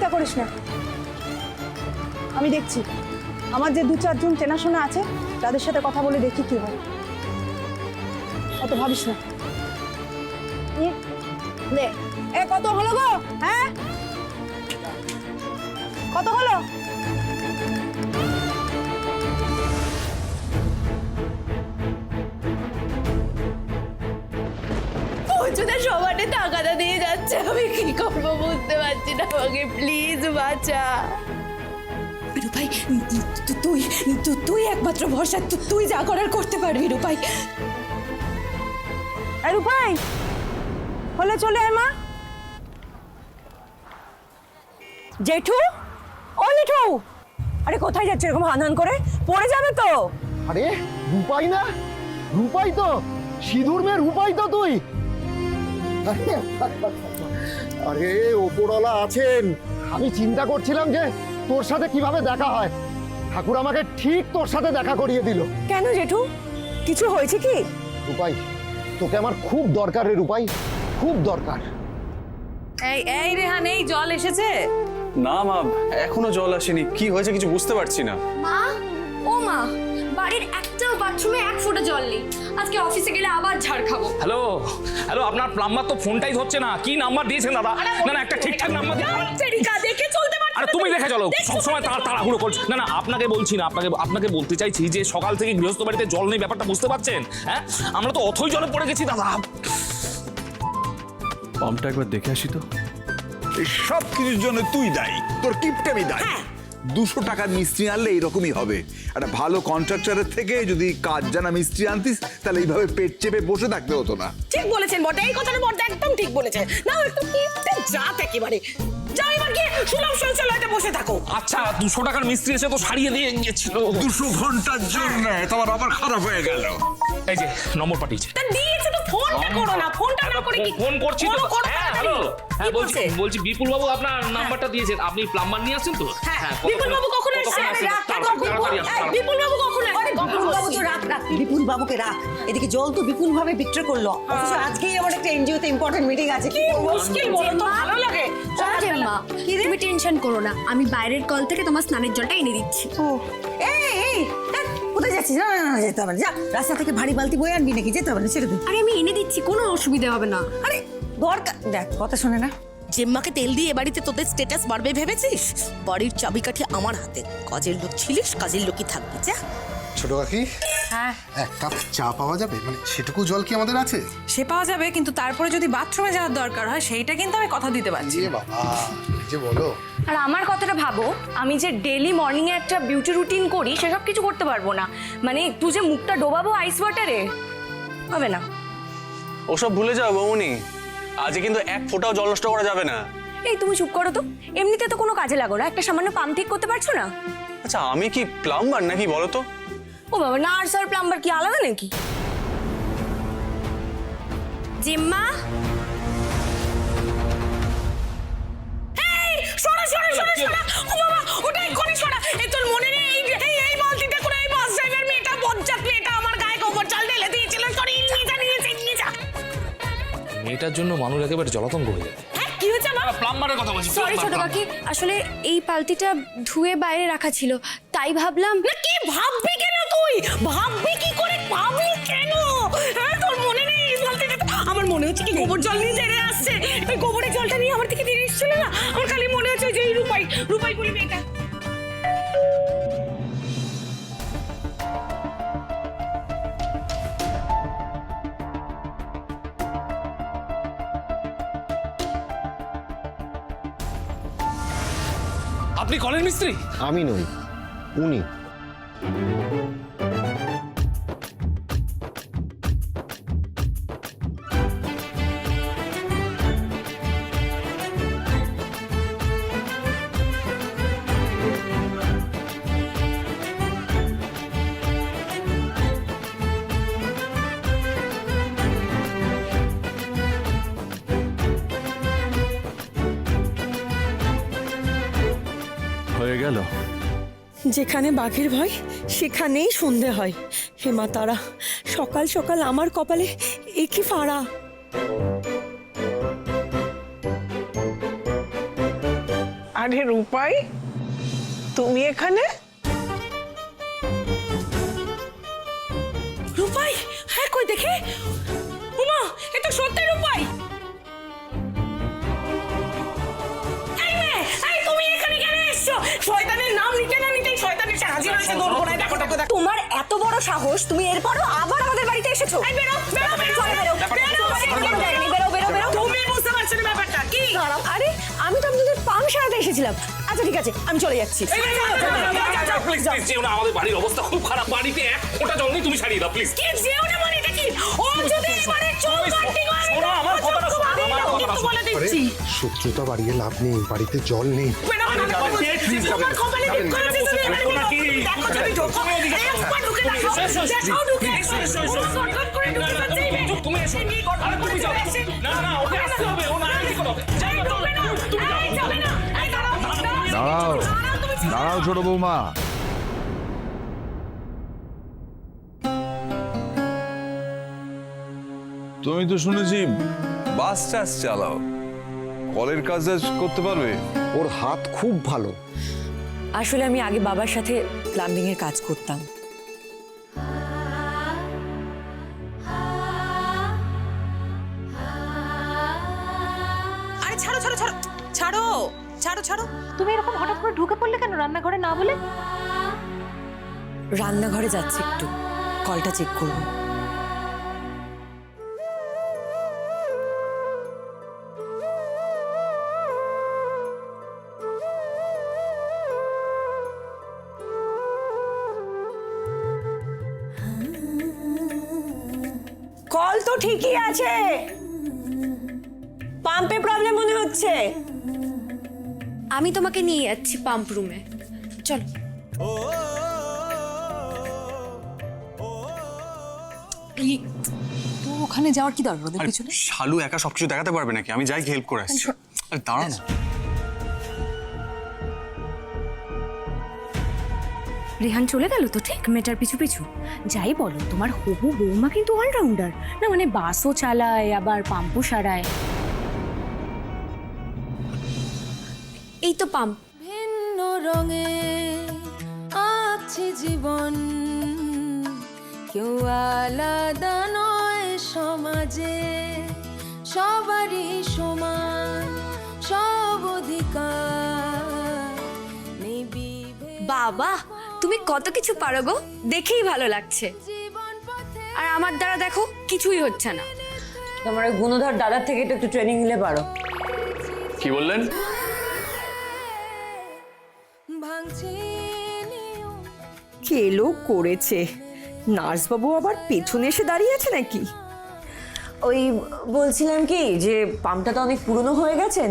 চিন্তা করিস না, আমি দেখছি। আমার যে 2-4 জন চেনাশোনা আছে তাদের সাথে কথা বলে দেখি কি হয়। অত ভাবিস না। এ কত হলো গো? হ্যাঁ, কত হলো? পঞ্চদা সমানে টাকাটা দিয়ে যাচ্ছে, আমি কি করবো বুঝতে পারছি না, আমাকে প্লিজ বাঁচা। রূপাই, তুই একমাত্র ভরসা, তুই যা করার করতে পারবি রূপাই। রূপাই, হলে চলে আয় মা। জেঠু, ও জেঠু, আরে কোথায় যাচ্ছে এরকম হান হান করে? পড়ে যাবে তো। আরে রূপাই না, রূপাই তো, সিঁদুর মেয়ে রূপাই তো তুই। আরে ওপরওয়ালা আছেন, আমি চিন্তা করছিলাম যে তোর সাথে কিভাবে দেখা হয়। ঠাকুর আমাকে ঠিক তোর সাথে দেখা করিয়ে দিল। কেন জেঠু, কিছু হয়েছে কি? রূপাই, তোকে আমার খুব দরকার রে রূপাই, খুব দরকার। এই রেহান, এই জল এসেছে? না মা, এখনো জল আসেনি। কি হয়েছে কিছু বুঝতে পারছি না। মা, ও মা, বাড়ির একটা বাথরুমে 1 ফোঁটা জল নেই। আজকে অফিসে গেলে আবার ঝাড় খাবো। হ্যালো হ্যালো, আপনার প্লাম্বার তো ফোনটাই ধরছে না। কি নাম্বার দিয়েছেন দাদা? না না, একটা ঠিকঠাক নাম্বার দিন। দেখে চলতে পারছি। আরে তুমি দেখে চলো, সবসময় তাড়াহুড়ো করছো। না না, আপনাকে বলছি না, আপনাকে বলতে চাইছি যে সকাল থেকে গৃহস্থ বাড়িতে জল নেই, ব্যাপারটা বুঝতে পারছেন? হ্যাঁ, আমরা তো অথই জলে পড়ে গেছি দাদা। পাম্পটা একবার দেখে আসি তো। সব কিছুর জন্য তুই দায়ী, তোর কিপটেমি দায়ী। 200 টাকার মিস্ত্রি আনলে এইরকমই হবে। একটা ভালো কন্ট্রাক্টরের থেকে যদি কাজ জানা মিস্ত্রি আনতিস তাহলে এইভাবে পেট চেপে বসে থাকতে হতো না। ঠিক বলেছেন বটে, এই কথাটা বটে একদম ঠিক বলেছে। না একটু কিপটে জাত একেবারে। যাও এবার গিয়ে সুলভ শৌচালয়তে বসে থাকো। আচ্ছা, 200 টাকার মিস্ত্রি এসে তো সারিয়ে দিয়ে গিয়েছিল। 200 ঘন্টার জন্য তোমার আবার খারাপ হয়ে গেল। এই যে নম্বর পাঠিয়েছে। তা দিয়েছে তো, ফোনটা করো না। ফোনটা না করে কি ফোন করছি তো। হ্যাঁ হ্যালো, হ্যাঁ বলছি বিপুল বাবু আপনার নাম্বারটা দিয়েছেন। আপনি প্লাম্বার নিয়ে আসছেন তো? হ্যাঁ, বিপুল বাবু কখন আসছে? বিপুল বাবু কখন আসছে? বিপুল বাবু তো রাখ, বিপুল বাবুকে রাখ। এদিকে জল তো বিপুল ভাবে বিক্রি করলো। অথচ আজকেই আমার একটা এনজিওতে ইম্পর্টেন্ট মিটিং আছে। কি মুশকিল বলো তো, ভালো লাগে? মা, তুমি টেনশন করো না, আমি বাইরের কল থেকে তোমার স্নানের জলটা এনে দিচ্ছি। এই কোথায় যাচ্ছিস? না না না, যেতে হবে না। যা, রাস্তা থেকে ভারী বালতি বয়ে আনবি নাকি? যেতে হবে না, ছেড়ে দে। আরে আমি এনে দিচ্ছি, কোনো অসুবিধা হবে না। আরে দরকার, দেখ কথা শোনে না। জেম্মাকে তেল দিয়ে এ বাড়িতে তোদের স্ট্যাটাস বাড়বে ভেবেছিস? বাড়ির চাবিকাঠি আমার হাতে। কাজের লোক ছিলিস, কাজের লোকই থাকবি। যা। ছোট কাকি, হ্যাঁ, 1 কাপ চা পাওয়া যাবে? মানে সেটুকু জল কি আমাদের আছে? সে পাওয়া যাবে, কিন্তু তারপরে যদি বাথরুমে যাওয়ার দরকার হয় সেইটা কিন্তু আমি কথা দিতে পারছি। এ বাবা, এই যে বলো। আর আমার কথাটা ভাবো, আমি যে ডেইলি মর্নিং এ একটা বিউটি রুটিন করি সেসব কিছু করতে পারবো না। মানে একটু যে মুখটা ডোবাবো আইস ওয়াটারে, হবে না। ওসব ভুলে যাও বৌমনি, আজকে কিন্তু 1 ফোঁটাও জল নষ্ট করা যাবে না। এই তুমি চুপ করো তো, এমনিতে তো কোনো কাজে লাগো না, একটা সামান্য পাম্প ঠিক করতে পারছো না? আচ্ছা, আমি কি প্লাম্বার নাকি বলো তো? ও বাবা, নার্স আর প্লাম্বার কি আলাদা নাকি? জিম্মা, সরা সরা সরা সরা। ও বাবা, ওটা এক্ষুনি সরা। এই তোর মনে নেই এই বালতিটা করে এই বাস ড্রাইভার মেয়েটা বজ্জাত মেয়েটা আমার গায়ে গোবর জল ঢেলে দিয়েছিল। সরি, নিয়ে যা। মেয়েটার জন্য মানুষ একেবারে জলাতঙ্ক হয়ে যাবে। হ্যাঁ, কি হয়েছে আমার? প্লাম্বারের কথা বলছি। সরি ছোট কাকি, আসলে এই বালতিটা ধুয়ে বাইরে রাখা ছিল, তাই ভাবলাম। না, কি ভাববি কেন তুই? ভাববি কি করে? ভাবলি কেন? হ্যাঁ, তোর মনে নেই এই বালতিটা? আমার মনে হচ্ছে কি গোবর জল নিয়ে জেরে আসছে। ওই গোবরের জলটা নিয়ে আমার দিকে দিয়ে এসেছিল না। আমার খালি মনে হচ্ছে যে এই রূপাই বলি মেয়েটা। আপনি কলের মিস্ত্রি? আমি নই, উনি। হয়ে গেল। যেখানে বাঘের ভয় সেখানেই সন্ধে হয়। হে মা তারা, সকাল সকাল আমার কপালে একই ফাড়া। আরে রূপাই, তুমি এখানে? রূপাই, হ্যাঁ কই দেখে। উমা, এ তো সত্যি রূপাই। এই মেয়ে, এই তুমি এখানে কেন এসছো? শয়তানের নাম নিতে না নিতেই শয়তান এসে হাজির হয়েছে দোরগোড়ায়। দেখো দেখো দেখো। তোমার এত বড় সাহস, তুমি এরপরও আবার আমাদের বাড়িতে এসেছো? এই বেরো, বেরো, বেরো, চলে বেরো। বেরো, বেরো, বেরো। তুমি বুঝতে পারছো না ব্যাপারটা কি? আরে আমি তো আপনাদের পাম সারাতে এসেছিলাম। আচ্ছা ঠিক আছে, আমি চলে যাচ্ছি। প্লিজ প্লিজ যেও না, আমাদের বাড়ির অবস্থা খুব খারাপ, বাড়িতে এক ফোঁটা জল নেই, তুমি ছাড়িয়ে দাও প্লিজ। কি যেও না মানে এটা কি? ও যদি এবারে চোখ কাটি মারে, শোনো আমার কথাটা, শোনো আমার কথাটা, কিন্তু বলে দিচ্ছি। শত্রুতা বাড়িয়ে লাভ নেই, বাড়িতে জল নেই। তোমার কপালে ঠিক করেছে তুমি এবারে দেখো যদি ঢোকো। এই একবার ঢুকে দেখো, দেখাও ঢুকে। শর্টকাট করে ঢুকে যাচ্ছে এই মেয়ে। তুমি এসে আরে তুমি যাও। না না, ওকে আসতে হবে, ও না কি করবে? যাই না, ঢুকবে না, এই যাবে না। এই দাঁড়াও, দাঁড়াও দাঁড়াও ছোট বৌমা, তুমি তো শুনেছি বাস টাস চালাও, কলের কাজ করতে পারবে? ওর হাত খুব ভালো। আসলে আমি আগে বাবার সাথে প্লাম্বিং এর কাজ করতাম। আরে ছাড়ো ছাড়ো ছাড়ো ছাড়ো ছাড়ো ছাড়ো। তুমি এরকম হঠাৎ করে ঢুকে পড়লে কেন রান্নাঘরে না বলে? রান্নাঘরে যাচ্ছি, একটু কলটা চেক করবো। কল তো ঠিকই আছে, পাম্পে প্রবলেম মনে হচ্ছে। আমি তোমাকে নিয়ে যাচ্ছি পাম্প রুমে, চলো। তো ওখানে যাওয়ার কি দরকার ওদের আরে পিছনে? শালু একা সবকিছু দেখাতে পারবে নাকি? আমি যাই হেল্প করে আসছি। আরে দাঁড়া না। রেহান চলে গেল তো ঠিক মেয়েটার পিছু পিছু। যাই বলো, তোমার হবু বৌমা কিন্তু অলরাউন্ডার না, মানে বাসও চালায় আবার পাম্পও সারায়। এই তো পাম্প। ভিন্ন রঙে আছে জীবন, কেউ আলাদা নয় সমাজে, সবারই সমান সব অধিকার। বাবা, তুমি কত কিছু পারো গো, দেখেই ভালো লাগছে। আর আমার দ্বারা দেখো কিছুই হচ্ছে না। তোমার ওই গুণধর দাদার থেকে তো একটু ট্রেনিং নিলে পারো। কি বললেন? কেলো করেছে, নার্সবাবু আবার পেছনে এসে দাঁড়িয়ে আছে নাকি? ওই বলছিলাম কি যে পাম্পটা তো অনেক পুরনো হয়ে গেছে।